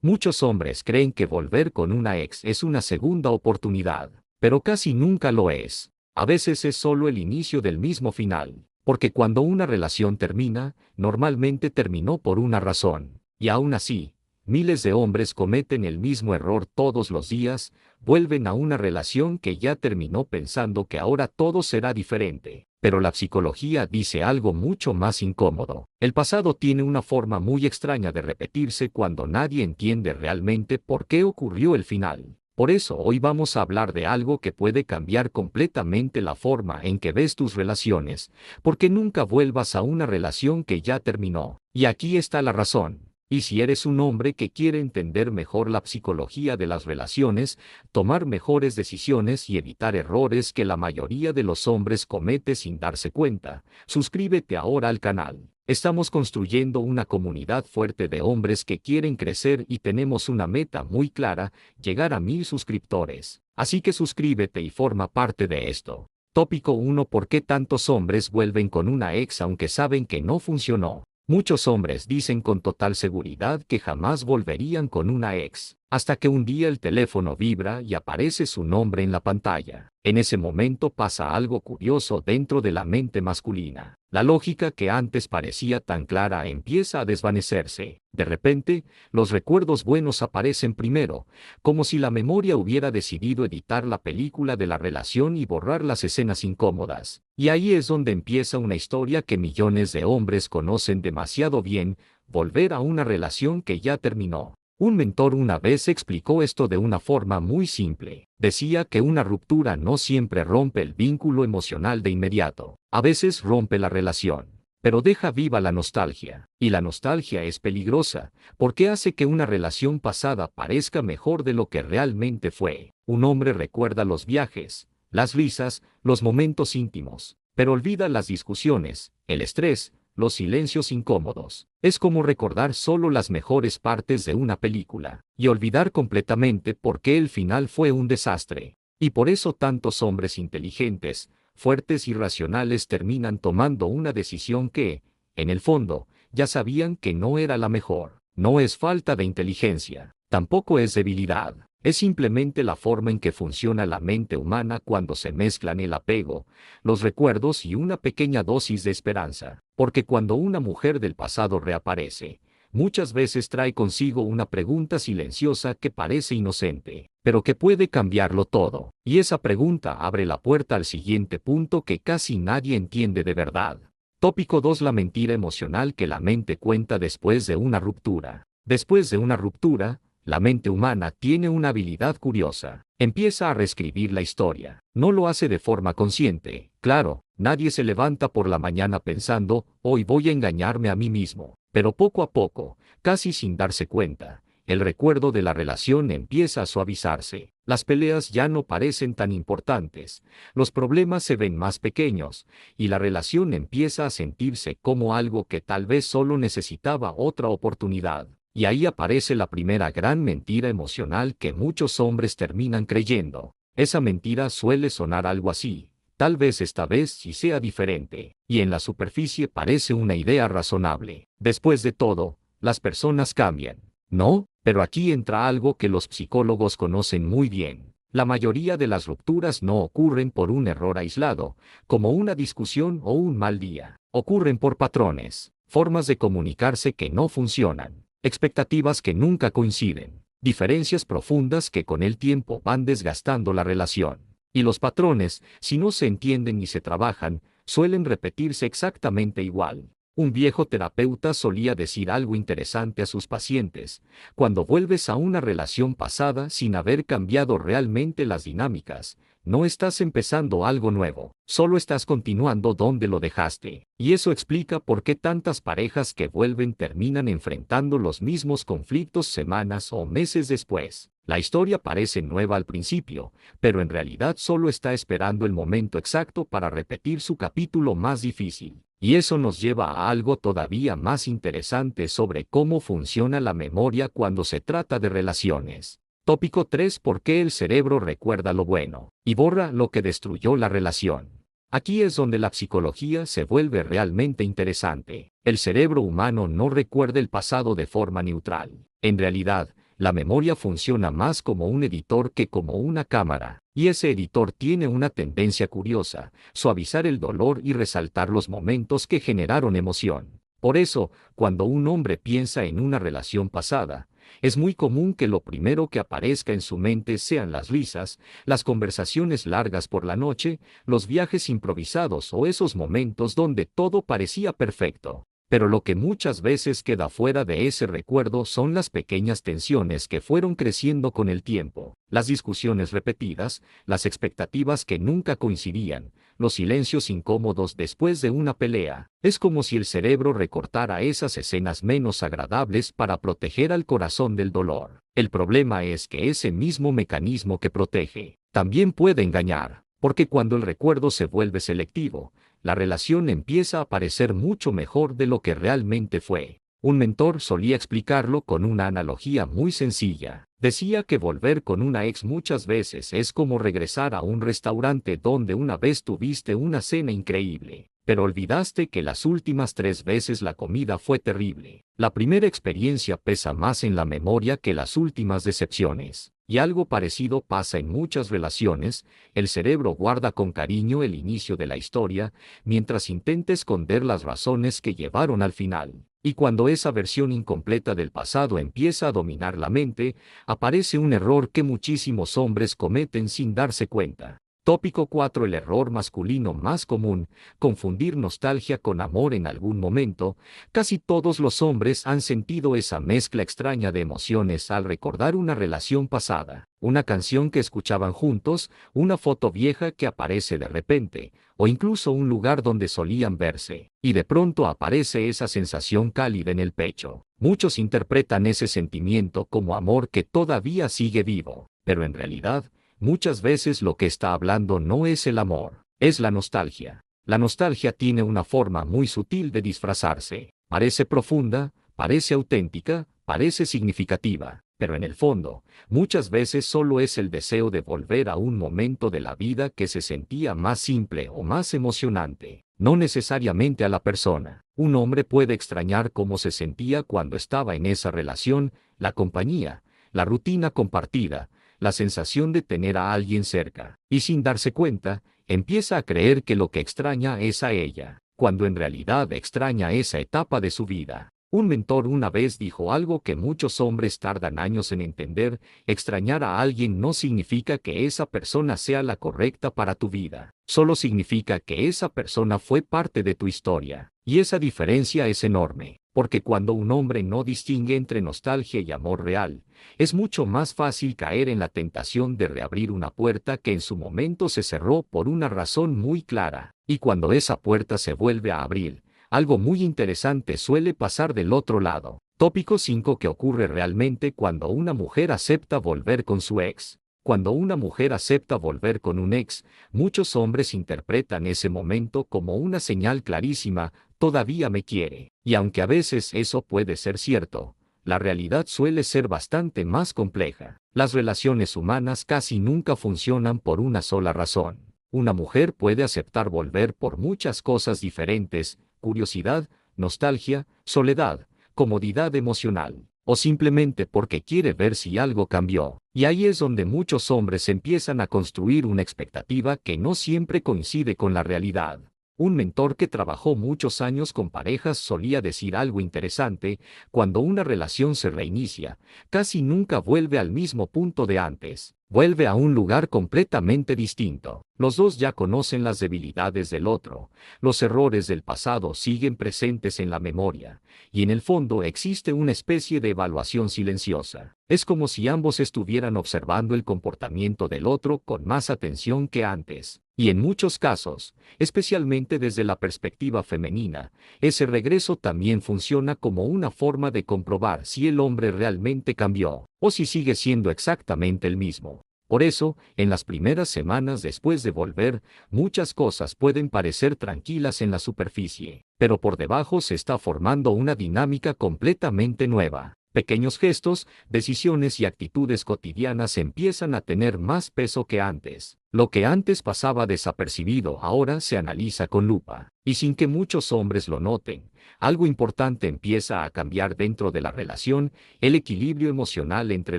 Muchos hombres creen que volver con una ex es una segunda oportunidad, pero casi nunca lo es. A veces es solo el inicio del mismo final, porque cuando una relación termina, normalmente terminó por una razón, y aún así, miles de hombres cometen el mismo error todos los días, vuelven a una relación que ya terminó pensando que ahora todo será diferente. Pero la psicología dice algo mucho más incómodo. El pasado tiene una forma muy extraña de repetirse cuando nadie entiende realmente por qué ocurrió el final. Por eso hoy vamos a hablar de algo que puede cambiar completamente la forma en que ves tus relaciones, porque nunca vuelvas a una relación que ya terminó. Y aquí está la razón. Y si eres un hombre que quiere entender mejor la psicología de las relaciones, tomar mejores decisiones y evitar errores que la mayoría de los hombres comete sin darse cuenta, suscríbete ahora al canal. Estamos construyendo una comunidad fuerte de hombres que quieren crecer y tenemos una meta muy clara, llegar a 1000 suscriptores. Así que suscríbete y forma parte de esto. Tópico 1. ¿Por qué tantos hombres vuelven con una ex aunque saben que no funcionó? Muchos hombres dicen con total seguridad que jamás volverían con una ex, hasta que un día el teléfono vibra y aparece su nombre en la pantalla. En ese momento pasa algo curioso dentro de la mente masculina. La lógica que antes parecía tan clara empieza a desvanecerse. De repente, los recuerdos buenos aparecen primero, como si la memoria hubiera decidido editar la película de la relación y borrar las escenas incómodas. Y ahí es donde empieza una historia que millones de hombres conocen demasiado bien: volver a una relación que ya terminó. Un mentor una vez explicó esto de una forma muy simple. Decía que una ruptura no siempre rompe el vínculo emocional de inmediato. A veces rompe la relación, pero deja viva la nostalgia. Y la nostalgia es peligrosa, porque hace que una relación pasada parezca mejor de lo que realmente fue. Un hombre recuerda los viajes, las risas, los momentos íntimos, pero olvida las discusiones, el estrés, los silencios incómodos. Es como recordar solo las mejores partes de una película, y olvidar completamente por qué el final fue un desastre. Y por eso tantos hombres inteligentes, fuertes y racionales terminan tomando una decisión que, en el fondo, ya sabían que no era la mejor. No es falta de inteligencia, tampoco es debilidad. Es simplemente la forma en que funciona la mente humana cuando se mezclan el apego, los recuerdos y una pequeña dosis de esperanza. Porque cuando una mujer del pasado reaparece, muchas veces trae consigo una pregunta silenciosa que parece inocente, pero que puede cambiarlo todo. Y esa pregunta abre la puerta al siguiente punto que casi nadie entiende de verdad. Tópico 2. La mentira emocional que la mente cuenta después de una ruptura. Después de una ruptura, la mente humana tiene una habilidad curiosa. Empieza a reescribir la historia. No lo hace de forma consciente. Claro, nadie se levanta por la mañana pensando, hoy voy a engañarme a mí mismo. Pero poco a poco, casi sin darse cuenta, el recuerdo de la relación empieza a suavizarse. Las peleas ya no parecen tan importantes, los problemas se ven más pequeños, y la relación empieza a sentirse como algo que tal vez solo necesitaba otra oportunidad. Y ahí aparece la primera gran mentira emocional que muchos hombres terminan creyendo. Esa mentira suele sonar algo así: tal vez esta vez sí sea diferente. Y en la superficie parece una idea razonable. Después de todo, las personas cambian, ¿no? Pero aquí entra algo que los psicólogos conocen muy bien. La mayoría de las rupturas no ocurren por un error aislado, como una discusión o un mal día. Ocurren por patrones, formas de comunicarse que no funcionan, expectativas que nunca coinciden, diferencias profundas que con el tiempo van desgastando la relación. Y los patrones, si no se entienden y se trabajan, suelen repetirse exactamente igual. Un viejo terapeuta solía decir algo interesante a sus pacientes: cuando vuelves a una relación pasada sin haber cambiado realmente las dinámicas, no estás empezando algo nuevo, solo estás continuando donde lo dejaste. Y eso explica por qué tantas parejas que vuelven terminan enfrentando los mismos conflictos semanas o meses después. La historia parece nueva al principio, pero en realidad solo está esperando el momento exacto para repetir su capítulo más difícil. Y eso nos lleva a algo todavía más interesante sobre cómo funciona la memoria cuando se trata de relaciones. Tópico 3. ¿Por qué el cerebro recuerda lo bueno y borra lo que destruyó la relación? Aquí es donde la psicología se vuelve realmente interesante. El cerebro humano no recuerda el pasado de forma neutral. En realidad, La memoria funciona más como un editor que como una cámara, y ese editor tiene una tendencia curiosa: suavizar el dolor y resaltar los momentos que generaron emoción. Por eso, cuando un hombre piensa en una relación pasada, es muy común que lo primero que aparezca en su mente sean las risas, las conversaciones largas por la noche, los viajes improvisados o esos momentos donde todo parecía perfecto. Pero lo que muchas veces queda fuera de ese recuerdo son las pequeñas tensiones que fueron creciendo con el tiempo, las discusiones repetidas, las expectativas que nunca coincidían, los silencios incómodos después de una pelea. Es como si el cerebro recortara esas escenas menos agradables para proteger al corazón del dolor. El problema es que ese mismo mecanismo que protege también puede engañar, porque cuando el recuerdo se vuelve selectivo, la relación empieza a parecer mucho mejor de lo que realmente fue. Un mentor solía explicarlo con una analogía muy sencilla. Decía que volver con una ex muchas veces es como regresar a un restaurante donde una vez tuviste una cena increíble, pero olvidaste que las últimas 3 veces la comida fue terrible. La primera experiencia pesa más en la memoria que las últimas decepciones. Y algo parecido pasa en muchas relaciones: el cerebro guarda con cariño el inicio de la historia, mientras intenta esconder las razones que llevaron al final. Y cuando esa versión incompleta del pasado empieza a dominar la mente, aparece un error que muchísimos hombres cometen sin darse cuenta. Tópico 4. El error masculino más común: confundir nostalgia con amor en algún momento. Casi todos los hombres han sentido esa mezcla extraña de emociones al recordar una relación pasada, una canción que escuchaban juntos, una foto vieja que aparece de repente, o incluso un lugar donde solían verse, y de pronto aparece esa sensación cálida en el pecho. Muchos interpretan ese sentimiento como amor que todavía sigue vivo, pero en realidad, muchas veces lo que está hablando no es el amor, es la nostalgia. La nostalgia tiene una forma muy sutil de disfrazarse. Parece profunda, parece auténtica, parece significativa, pero en el fondo, muchas veces solo es el deseo de volver a un momento de la vida que se sentía más simple o más emocionante, no necesariamente a la persona. Un hombre puede extrañar cómo se sentía cuando estaba en esa relación, la compañía, la rutina compartida, la sensación de tener a alguien cerca, y sin darse cuenta, empieza a creer que lo que extraña es a ella, cuando en realidad extraña esa etapa de su vida. Un mentor una vez dijo algo que muchos hombres tardan años en entender: extrañar a alguien no significa que esa persona sea la correcta para tu vida, solo significa que esa persona fue parte de tu historia. Y esa diferencia es enorme, porque cuando un hombre no distingue entre nostalgia y amor real, es mucho más fácil caer en la tentación de reabrir una puerta que en su momento se cerró por una razón muy clara. Y cuando esa puerta se vuelve a abrir, algo muy interesante suele pasar del otro lado. Tópico 5. ¿Qué ocurre realmente cuando una mujer acepta volver con su ex? Cuando una mujer acepta volver con un ex, muchos hombres interpretan ese momento como una señal clarísima: todavía me quiere. Y aunque a veces eso puede ser cierto, la realidad suele ser bastante más compleja. Las relaciones humanas casi nunca funcionan por una sola razón. Una mujer puede aceptar volver por muchas cosas diferentes: curiosidad, nostalgia, soledad, comodidad emocional, o simplemente porque quiere ver si algo cambió. Y ahí es donde muchos hombres empiezan a construir una expectativa que no siempre coincide con la realidad. Un mentor que trabajó muchos años con parejas solía decir algo interesante: cuando una relación se reinicia, casi nunca vuelve al mismo punto de antes, vuelve a un lugar completamente distinto. Los dos ya conocen las debilidades del otro, los errores del pasado siguen presentes en la memoria, y en el fondo existe una especie de evaluación silenciosa. Es como si ambos estuvieran observando el comportamiento del otro con más atención que antes. Y en muchos casos, especialmente desde la perspectiva femenina, ese regreso también funciona como una forma de comprobar si el hombre realmente cambió, o si sigue siendo exactamente el mismo. Por eso, en las primeras semanas después de volver, muchas cosas pueden parecer tranquilas en la superficie, pero por debajo se está formando una dinámica completamente nueva. Pequeños gestos, decisiones y actitudes cotidianas empiezan a tener más peso que antes. Lo que antes pasaba desapercibido ahora se analiza con lupa. Y sin que muchos hombres lo noten, algo importante empieza a cambiar dentro de la relación. El equilibrio emocional entre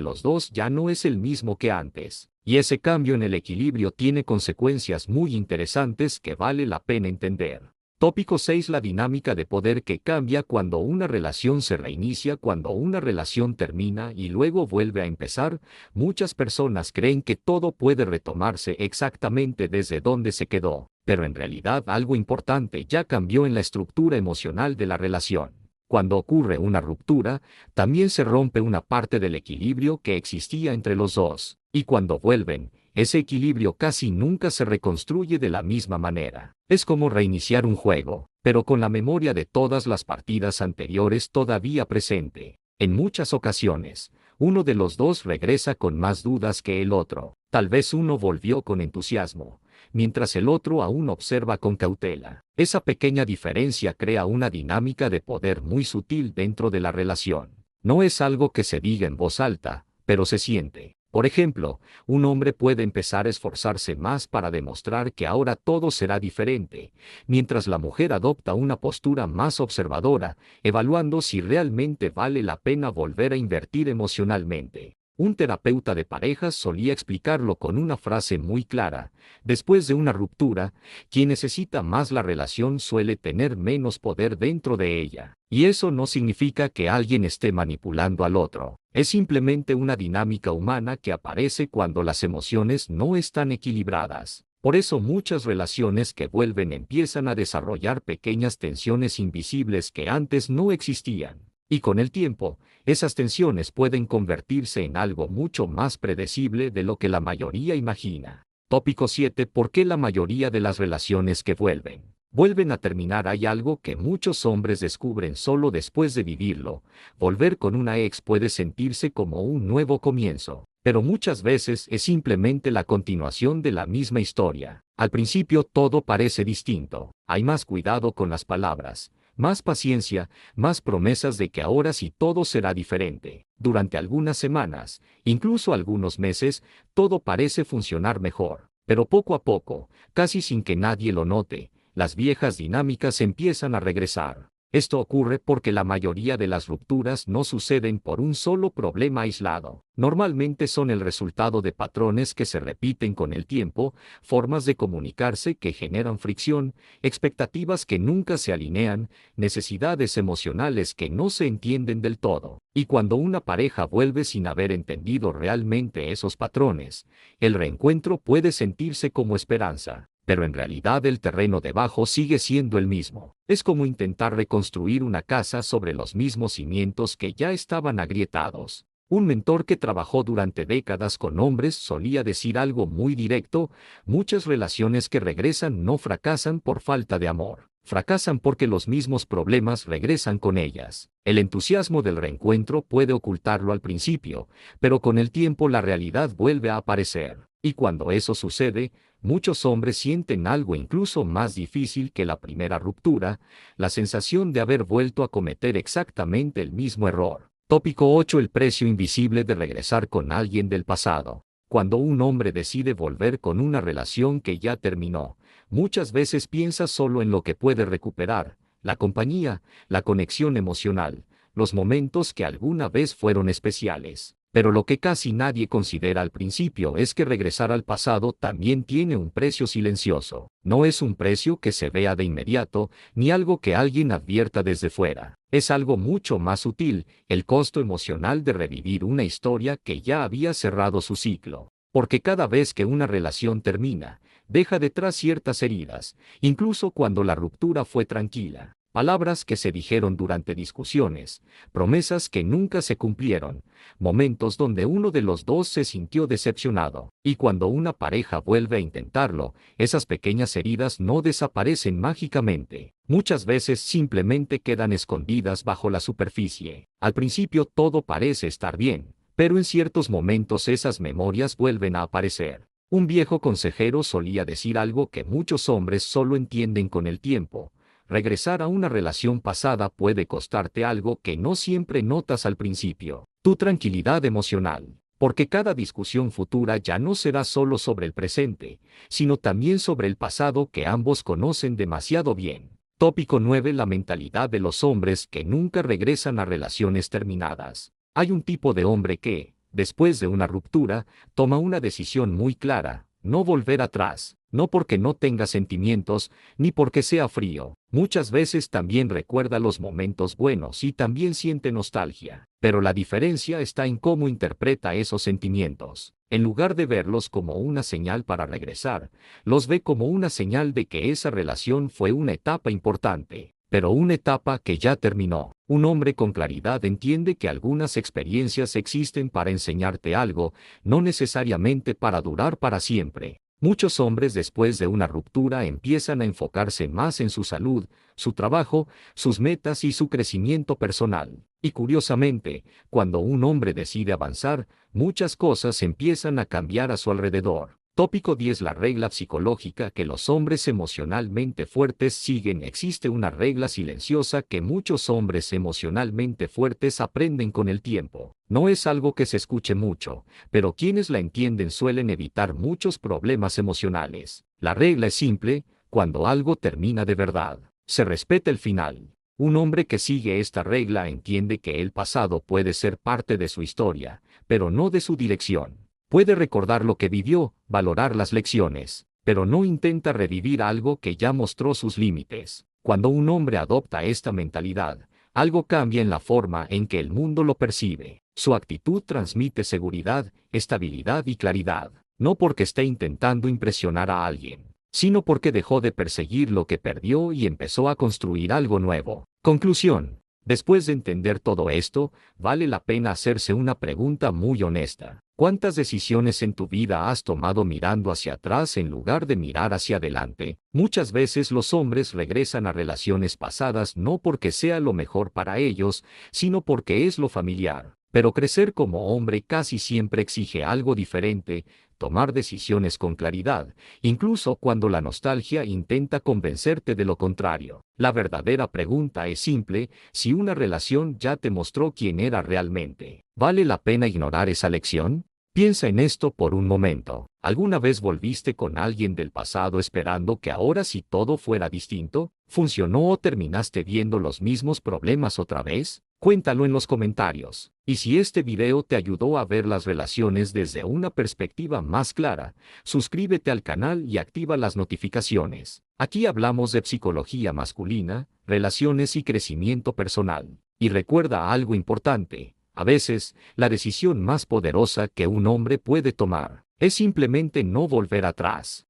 los dos ya no es el mismo que antes. Y ese cambio en el equilibrio tiene consecuencias muy interesantes que vale la pena entender. Tópico 6. La dinámica de poder que cambia cuando una relación se reinicia. Cuando una relación termina y luego vuelve a empezar, muchas personas creen que todo puede retomarse exactamente desde donde se quedó, pero en realidad algo importante ya cambió en la estructura emocional de la relación. Cuando ocurre una ruptura, también se rompe una parte del equilibrio que existía entre los dos, y cuando vuelven, ese equilibrio casi nunca se reconstruye de la misma manera. Es como reiniciar un juego, pero con la memoria de todas las partidas anteriores todavía presente. En muchas ocasiones, uno de los dos regresa con más dudas que el otro. Tal vez uno volvió con entusiasmo, mientras el otro aún observa con cautela. Esa pequeña diferencia crea una dinámica de poder muy sutil dentro de la relación. No es algo que se diga en voz alta, pero se siente. Por ejemplo, un hombre puede empezar a esforzarse más para demostrar que ahora todo será diferente, mientras la mujer adopta una postura más observadora, evaluando si realmente vale la pena volver a invertir emocionalmente. Un terapeuta de parejas solía explicarlo con una frase muy clara: después de una ruptura, quien necesita más la relación suele tener menos poder dentro de ella. Y eso no significa que alguien esté manipulando al otro. Es simplemente una dinámica humana que aparece cuando las emociones no están equilibradas. Por eso muchas relaciones que vuelven empiezan a desarrollar pequeñas tensiones invisibles que antes no existían. Y con el tiempo, esas tensiones pueden convertirse en algo mucho más predecible de lo que la mayoría imagina. Tópico 7. ¿Por qué la mayoría de las relaciones que vuelven a terminar? Hay algo que muchos hombres descubren solo después de vivirlo. Volver con una ex puede sentirse como un nuevo comienzo, pero muchas veces es simplemente la continuación de la misma historia. Al principio todo parece distinto. Hay más cuidado con las palabras, más paciencia, más promesas de que ahora sí todo será diferente. Durante algunas semanas, incluso algunos meses, todo parece funcionar mejor. Pero poco a poco, casi sin que nadie lo note, las viejas dinámicas empiezan a regresar. Esto ocurre porque la mayoría de las rupturas no suceden por un solo problema aislado. Normalmente son el resultado de patrones que se repiten con el tiempo, formas de comunicarse que generan fricción, expectativas que nunca se alinean, necesidades emocionales que no se entienden del todo. Y cuando una pareja vuelve sin haber entendido realmente esos patrones, el reencuentro puede sentirse como esperanza. Pero en realidad el terreno debajo sigue siendo el mismo. Es como intentar reconstruir una casa sobre los mismos cimientos que ya estaban agrietados. Un mentor que trabajó durante décadas con hombres solía decir algo muy directo: muchas relaciones que regresan no fracasan por falta de amor. Fracasan porque los mismos problemas regresan con ellas. El entusiasmo del reencuentro puede ocultarlo al principio, pero con el tiempo la realidad vuelve a aparecer. Y cuando eso sucede, muchos hombres sienten algo incluso más difícil que la primera ruptura: la sensación de haber vuelto a cometer exactamente el mismo error. Tópico 8. El precio invisible de regresar con alguien del pasado. Cuando un hombre decide volver con una relación que ya terminó, muchas veces piensa solo en lo que puede recuperar: la compañía, la conexión emocional, los momentos que alguna vez fueron especiales. Pero lo que casi nadie considera al principio es que regresar al pasado también tiene un precio silencioso. No es un precio que se vea de inmediato, ni algo que alguien advierta desde fuera. Es algo mucho más sutil: el costo emocional de revivir una historia que ya había cerrado su ciclo. Porque cada vez que una relación termina, deja detrás ciertas heridas, incluso cuando la ruptura fue tranquila. Palabras que se dijeron durante discusiones, promesas que nunca se cumplieron, momentos donde uno de los dos se sintió decepcionado. Y cuando una pareja vuelve a intentarlo, esas pequeñas heridas no desaparecen mágicamente. Muchas veces simplemente quedan escondidas bajo la superficie. Al principio todo parece estar bien, pero en ciertos momentos esas memorias vuelven a aparecer. Un viejo consejero solía decir algo que muchos hombres solo entienden con el tiempo: Regresar a una relación pasada puede costarte algo que no siempre notas al principio: tu tranquilidad emocional. Porque cada discusión futura ya no será solo sobre el presente, sino también sobre el pasado que ambos conocen demasiado bien. Tópico 9: la mentalidad de los hombres que nunca regresan a relaciones terminadas. Hay un tipo de hombre que, después de una ruptura, toma una decisión muy clara: no volver atrás, no porque no tenga sentimientos, ni porque sea frío. Muchas veces también recuerda los momentos buenos y también siente nostalgia. Pero la diferencia está en cómo interpreta esos sentimientos. En lugar de verlos como una señal para regresar, los ve como una señal de que esa relación fue una etapa importante, pero una etapa que ya terminó. Un hombre con claridad entiende que algunas experiencias existen para enseñarte algo, no necesariamente para durar para siempre. Muchos hombres después de una ruptura empiezan a enfocarse más en su salud, su trabajo, sus metas y su crecimiento personal. Y curiosamente, cuando un hombre decide avanzar, muchas cosas empiezan a cambiar a su alrededor. Tópico 10: la regla psicológica que los hombres emocionalmente fuertes siguen. Existe una regla silenciosa que muchos hombres emocionalmente fuertes aprenden con el tiempo. No es algo que se escuche mucho, pero quienes la entienden suelen evitar muchos problemas emocionales. La regla es simple: cuando algo termina de verdad, se respeta el final. Un hombre que sigue esta regla entiende que el pasado puede ser parte de su historia, pero no de su dirección. Puede recordar lo que vivió, valorar las lecciones, pero no intenta revivir algo que ya mostró sus límites. Cuando un hombre adopta esta mentalidad, algo cambia en la forma en que el mundo lo percibe. Su actitud transmite seguridad, estabilidad y claridad, no porque esté intentando impresionar a alguien, sino porque dejó de perseguir lo que perdió y empezó a construir algo nuevo. Conclusión: después de entender todo esto, vale la pena hacerse una pregunta muy honesta. ¿Cuántas decisiones en tu vida has tomado mirando hacia atrás en lugar de mirar hacia adelante? Muchas veces los hombres regresan a relaciones pasadas no porque sea lo mejor para ellos, sino porque es lo familiar. Pero crecer como hombre casi siempre exige algo diferente: tomar decisiones con claridad, incluso cuando la nostalgia intenta convencerte de lo contrario. La verdadera pregunta es simple: si una relación ya te mostró quién era realmente, ¿vale la pena ignorar esa lección? Piensa en esto por un momento. ¿Alguna vez volviste con alguien del pasado esperando que ahora sí todo fuera distinto? ¿Funcionó o terminaste viendo los mismos problemas otra vez? Cuéntalo en los comentarios. Y si este video te ayudó a ver las relaciones desde una perspectiva más clara, suscríbete al canal y activa las notificaciones. Aquí hablamos de psicología masculina, relaciones y crecimiento personal. Y recuerda algo importante: a veces, la decisión más poderosa que un hombre puede tomar es simplemente no volver atrás.